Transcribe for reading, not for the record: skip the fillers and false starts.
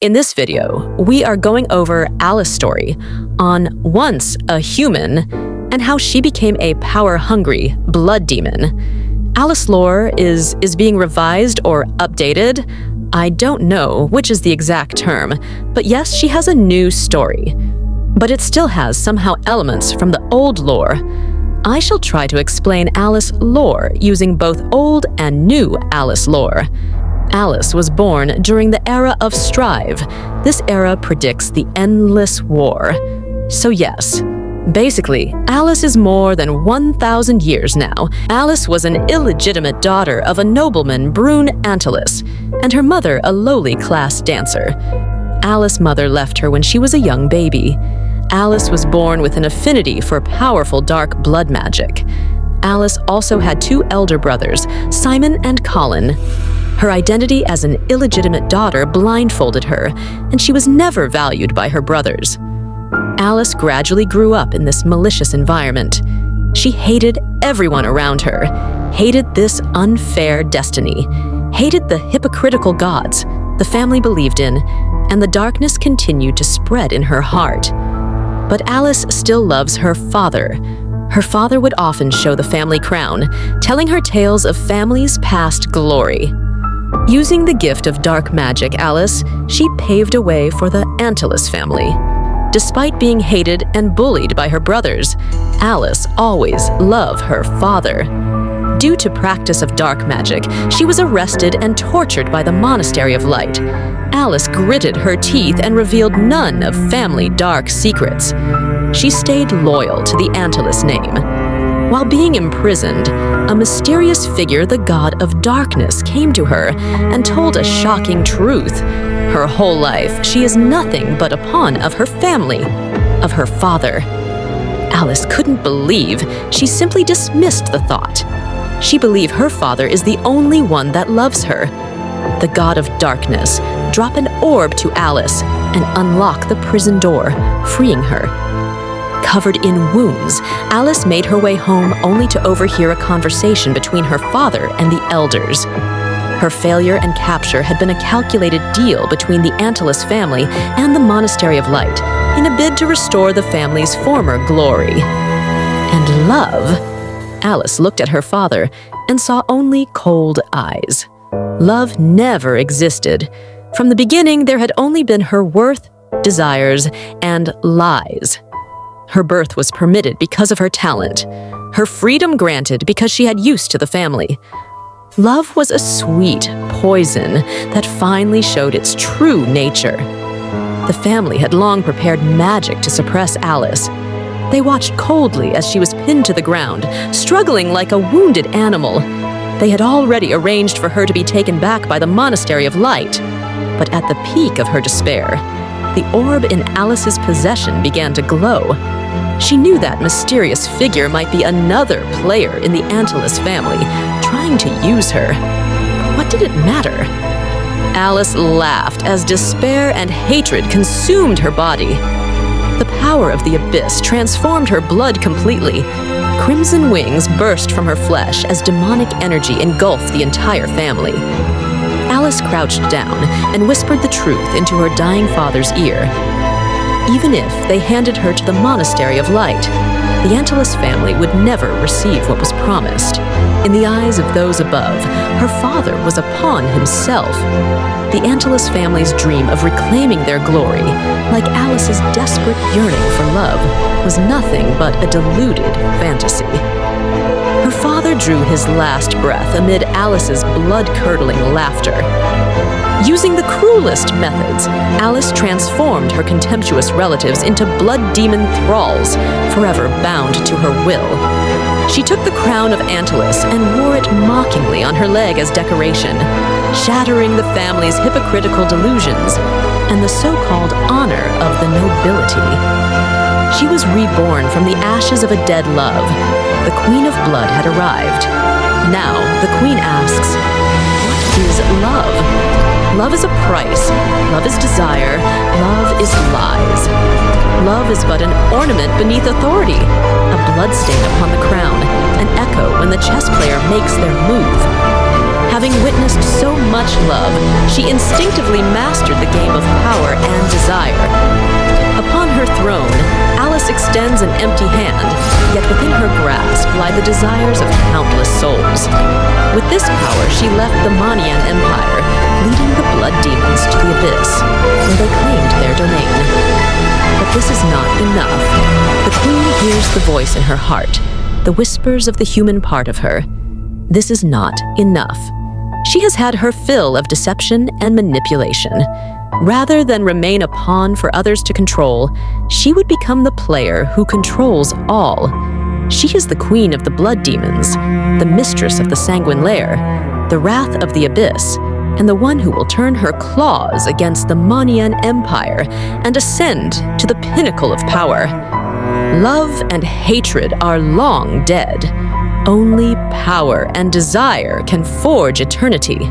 In this video, we are going over Alice's story on once a human and how she became a power-hungry blood demon. Alice's lore is being revised or updated. I don't know which is the exact term, but yes, she has a new story. But it still has somehow elements from the old lore. I shall try to explain Alice's lore using both old and new Alice lore. Alice was born during the era of Strive. This era predicts the endless war. So yes, basically, Alice is more than 1,000 years now. Alice was an illegitimate daughter of a nobleman, Brune Antilus, and her mother a lowly class dancer. Alice's mother left her when she was a young baby. Alice was born with an affinity for powerful dark blood magic. Alice also had two elder brothers, Simon and Colin. Her identity as an illegitimate daughter blindfolded her, and she was never valued by her brothers. Alice gradually grew up in this malicious environment. She hated everyone around her, hated this unfair destiny, hated the hypocritical gods the family believed in, and the darkness continued to spread in her heart. But Alice still loves her father. Her father would often show the family crown, telling her tales of family's past glory. Using the gift of dark magic, Alice, she paved a way for the Antilus family. Despite being hated and bullied by her brothers, Alice always loved her father. Due to practice of dark magic, she was arrested and tortured by the Monastery of Light. Alice gritted her teeth and revealed none of family dark secrets. She stayed loyal to the Antilus name. While being imprisoned, a mysterious figure, the god of darkness, came to her and told a shocking truth. Her whole life, she is nothing but a pawn of her family, of her father. Alice couldn't believe. She simply dismissed the thought. She believed her father is the only one that loves her. The god of darkness dropped an orb to Alice and unlocked the prison door, freeing her. Covered in wounds, Alice made her way home only to overhear a conversation between her father and the elders. Her failure and capture had been a calculated deal between the Antilus family and the Monastery of Light in a bid to restore the family's former glory. And love? Alice looked at her father and saw only cold eyes. Love never existed. From the beginning, there had only been her worth, desires, and lies. Her birth was permitted because of her talent, her freedom granted because she had use to the family. Love was a sweet poison that finally showed its true nature. The family had long prepared magic to suppress Alice. They watched coldly as she was pinned to the ground, struggling like a wounded animal. They had already arranged for her to be taken back by the Monastery of Light. But at the peak of her despair, the orb in Alice's possession began to glow. She knew that mysterious figure might be another player in the Antilus family, trying to use her. But what did it matter? Alice laughed as despair and hatred consumed her body. The power of the abyss transformed her blood completely. Crimson wings burst from her flesh as demonic energy engulfed the entire family. Alice crouched down and whispered the truth into her dying father's ear. Even if they handed her to the Monastery of Light, the Antilus family would never receive what was promised. In the eyes of those above, her father was a pawn himself. The Antilus family's dream of reclaiming their glory, like Alice's desperate yearning for love, was nothing but a deluded fantasy. Her father drew his last breath amid Alice's blood-curdling laughter. Using the cruelest methods, Alice transformed her contemptuous relatives into blood demon thralls, forever bound to her will. She took the crown of Antilus and wore it mockingly on her leg as decoration, shattering the family's hypocritical delusions and the so-called honor of the nobility. She was reborn from the ashes of a dead love. The Queen of Blood had arrived. Now, the Queen asks, what is love? Love is a price. Love is desire. Love is lies. Love is but an ornament beneath authority, a bloodstain upon the crown, an echo when the chess player makes their move. Having witnessed so much love, she instinctively mastered the game of power extends an empty hand, yet within her grasp lie the desires of countless souls. With this power, she left the Manian Empire, leading the blood demons to the abyss, where they claimed their domain. But this is not enough. The queen hears the voice in her heart, the whispers of the human part of her. This is not enough. She has had her fill of deception and manipulation. Rather than remain a pawn for others to control, she would become the player who controls all. She is the queen of the blood demons, the mistress of the sanguine lair, the wrath of the abyss, and the one who will turn her claws against the Manian Empire and ascend to the pinnacle of power. Love and hatred are long dead. Only power and desire can forge eternity.